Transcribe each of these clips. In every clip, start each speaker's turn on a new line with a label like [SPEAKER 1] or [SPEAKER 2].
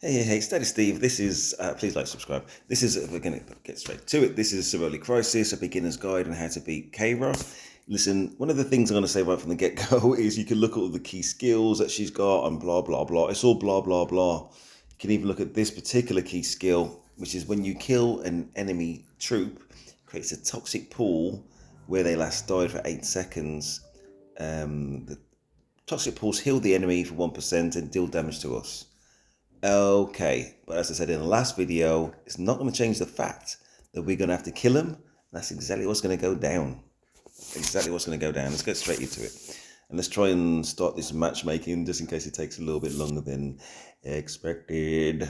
[SPEAKER 1] Hey, Steady Steve. This is, please like, subscribe. This is, we're going to get straight to it. This is CEROLI Crisis, a beginner's guide on how to beat KEIRA. Listen, one of the things I'm going to say right from the get-go is you can look at all the key skills that she's got and blah, blah, blah. It's all blah, blah, blah. You can even look at this particular key skill, which is when you kill an enemy troop, it creates a toxic pool where they last died for 8 seconds. The toxic pools heal the enemy for 1% and deal damage to us. Okay, but as I said in the last video, it's not going to change the fact that we're going to have to kill him. That's exactly what's going to go down. Exactly what's going to go down. Let's get straight into it. And let's try and start this matchmaking just in case it takes a little bit longer than expected.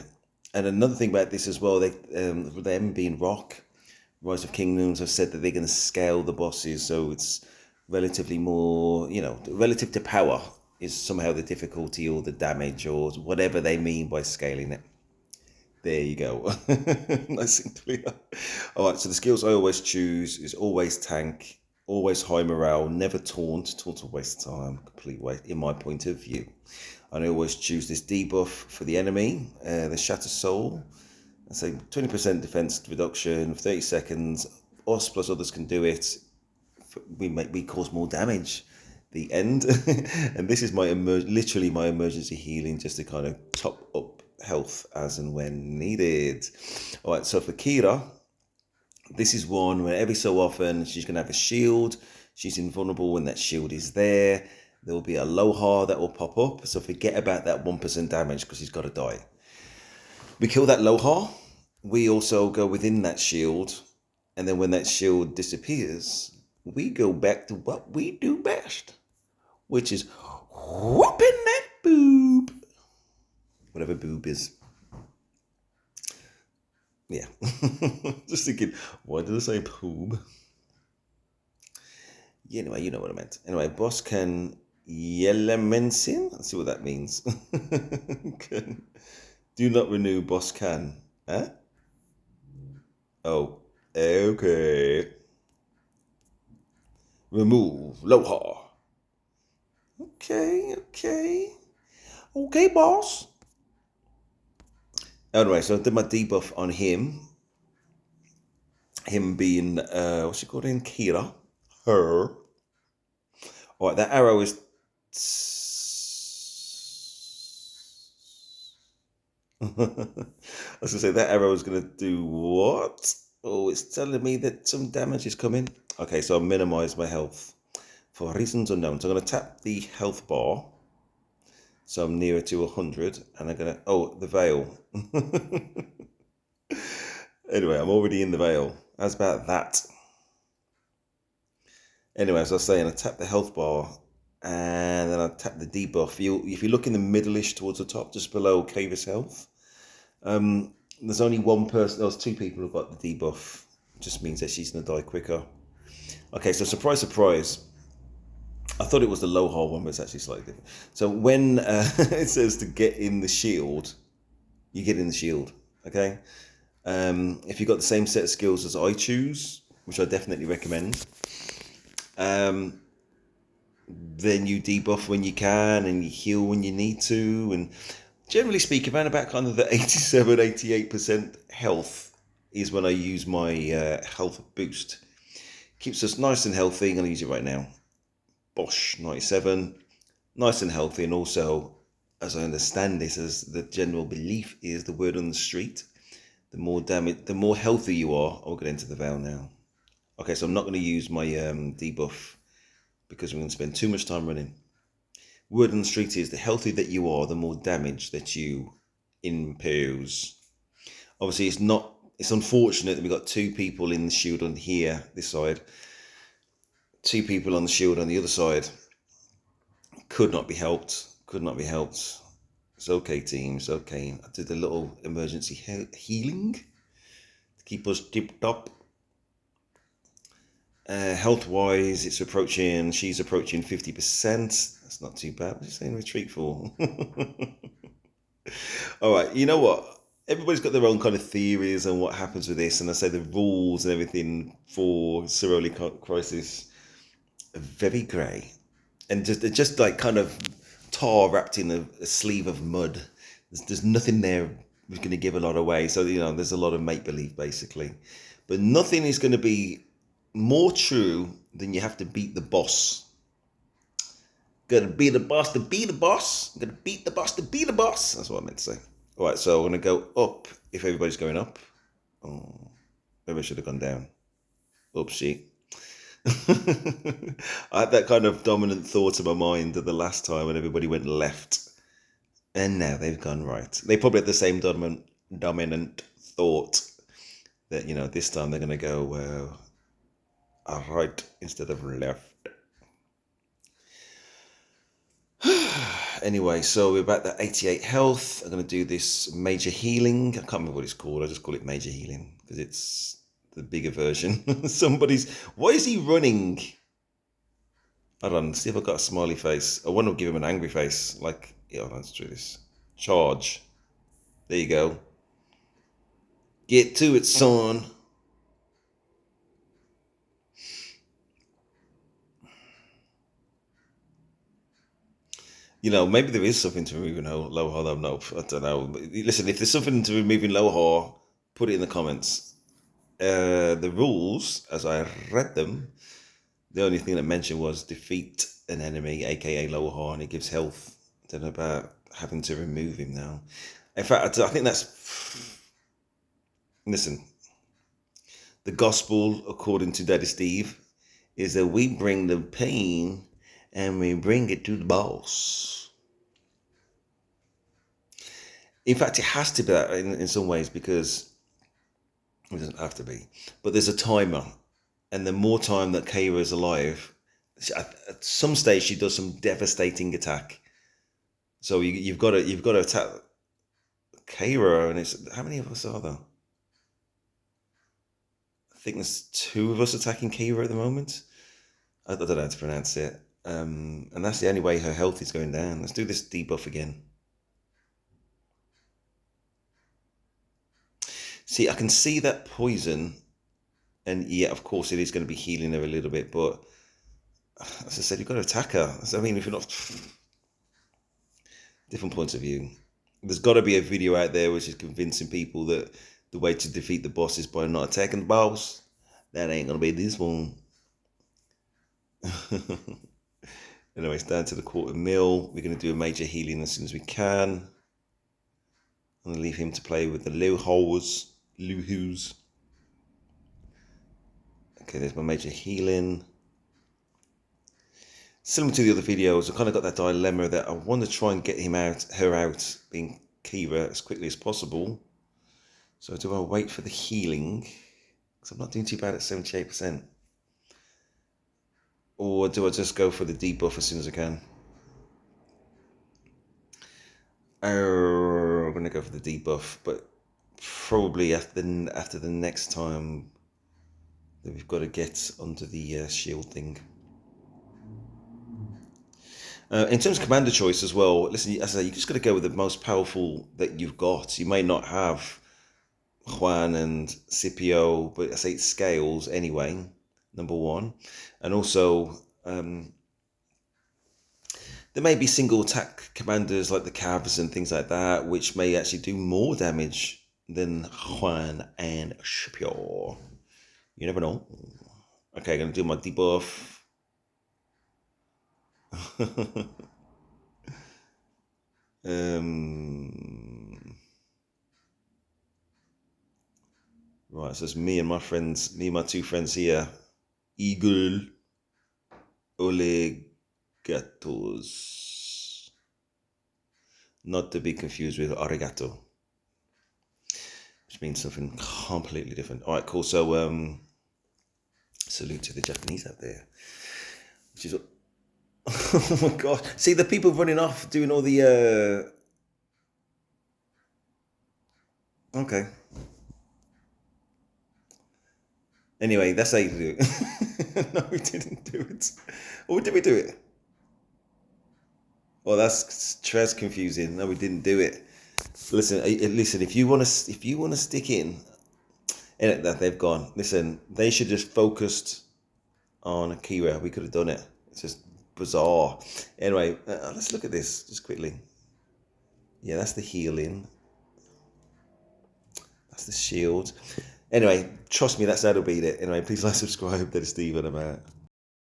[SPEAKER 1] And another thing about this as well, with them being ROK, Rise of Kingdoms, have said that they're going to scale the bosses. So it's relatively more, relative to power is somehow the difficulty or the damage or whatever they mean by scaling it. There you go. Nice and clear. All right, so the skills I always choose is always tank, always high morale, never taunt. Taunt's a waste of time, complete waste in my point of view. And I always choose this debuff for the enemy, the Shatter Soul. I say 20% defense reduction, 30 seconds. Us plus others can do it. We cause more damage. The end. And this is my literally my emergency healing, just to kind of top up health as and when needed. All right, so for KEIRA, this is one where every so often she's going to have a shield. She's invulnerable when that shield is there. There will be a Aloha that will pop up, so forget about that 1% damage because he's got to die. We kill that Aloha. We also go within that shield, and then when that shield disappears, we go back to what we do best, which is whooping that boob. Whatever boob is. Yeah. Just thinking, why did I say boob? Yeah, anyway, you know what I meant. Anyway, boss can Yelemensin. Let's see what that means. Do not renew boss can. Huh? Oh, okay. Remove Aloha. Okay, boss. Anyway, so I did my debuff on him. Him being, what's she called in? KEIRA. Her. All right, that arrow is... I was going to say, that arrow is going to do what? Oh, it's telling me that some damage is coming. Okay, so I'll minimize my health for reasons unknown. So I'm going to tap the health bar. So I'm nearer to 100, and I'm going to... Oh, the veil. Anyway, I'm already in the veil. How's about that? Anyway, as I was saying, I tap the health bar, and then I tap the debuff. If you look in the middle-ish towards the top, just below KEIRA's health, there's only one person, there's 2 people who've got the debuff. It just means that she's going to die quicker. Okay, so surprise, surprise. I thought it was the Aloha one, but it's actually slightly different. So when it says to get in the shield, you get in the shield, okay? If you've got the same set of skills as I choose, which I definitely recommend, then you debuff when you can and you heal when you need to. And generally speaking, around about kind of the 87, 88% health is when I use my health boost. Keeps us nice and healthy. I'm going to use it right now. Bosh, 97. Nice and healthy. And also, as I understand this, as the general belief is, the word on the street, the more damage, the more healthy you are. I'll get into the veil now. Okay, so I'm not going to use my debuff because we're going to spend too much time running. Word on the street is the healthier that you are, the more damage that you impose. Obviously, it's unfortunate that we've got 2 people in the shield on here, this side. 2 people on the shield on the other side. Could not be helped. It's okay, team. It's okay. I did a little emergency healing to keep us tip-top. Health-wise, she's approaching 50%. That's not too bad. What's saying retreat for? All right, you know what? Everybody's got their own kind of theories on what happens with this, and I say the rules and everything for CEROLI Crisis are very grey, and just like kind of tar wrapped in a sleeve of mud. There's nothing there was going to give a lot away. So, you know, there's a lot of make-believe, basically. But nothing is going to be more true than you have to beat the boss. Gonna be the boss to be the boss. Gonna beat the boss to be the boss. That's what I meant to say. All right, so I'm gonna go up if everybody's going up. Oh, maybe I should have gone down. Oopsie. I had that kind of dominant thought in my mind the last time when everybody went left. And now they've gone right. They probably had the same dominant thought that, you know, this time they're gonna go right instead of left. Anyway, so we're back at 88 health. I'm going to do this major healing. I can't remember what it's called. I just call it major healing because it's the bigger version. Why is he running? Hold on, see if I've got a smiley face. I want to give him an angry face. Like, yeah, let's do this. Charge. There you go. Get to it, son. You know, maybe there is something to removing low haul. No, I don't know. Listen, if there's something to removing low haul, put it in the comments. The rules, as I read them, the only thing that mentioned was defeat an enemy, aka lower haul, and it gives health. I don't know about having to remove him now. In fact, I think that's... Listen, the gospel, according to Daddy Steve, is that we bring the pain and we bring it to the boss. In fact, it has to be that in some ways, because it doesn't have to be, but there's a timer, and the more time that KEIRA is alive, at some stage she does some devastating attack. So you've got to attack KEIRA, and it's how many of us are there? I think there's 2 of us attacking KEIRA at the moment. I don't know how to pronounce it, and that's the only way her health is going down. Let's do this debuff again. See, I can see that poison, and yeah, of course it is going to be healing her a little bit, but as I said, you've got to attack her. I mean, if you're not... Different points of view. There's got to be a video out there which is convincing people that the way to defeat the boss is by not attacking the boss. That ain't going to be this one. Anyway, it's down to the 1/4 We're going to do a major healing as soon as we can. I'm going to leave him to play with the Luhus. Okay, there's my major healing. Similar to the other videos, I kind of got that dilemma that I want to try and get her out, being KEIRA, as quickly as possible. So do I wait for the healing? Because I'm not doing too bad at 78%. Or do I just go for the debuff as soon as I can? I'm going to go for the debuff, but probably after the next time that we've got to get onto the shield thing. In terms of commander choice as well, listen, as I say, you just got to go with the most powerful that you've got. You may not have Juan and Scipio, but I say it scales anyway, number one. And also, there may be single attack commanders like the Cavs and things like that, which may actually do more damage than Juan and Scipio. You never know. Okay, I'm going to do my debuff. Right, so it's me and my 2 friends here. Eagle Olegatos. Not to be confused with arigato, which means something completely different. All right, cool. So, salute to the Japanese out there. Which is, oh my God. See, the people running off doing all the, okay. Anyway, that's how you do it. No, we didn't do it. Or did we do it? Well, that's confusing. No, we didn't do it. Listen, if you want to stick in, and that they've gone. Listen, they should just focused on KEIRA. We could have done it. It's just bizarre. Anyway, let's look at this just quickly. Yeah, that's the healing. That's the shield. Anyway, trust me, that's how to beat it. Anyway, please like, subscribe. That is Steve, and I'm out.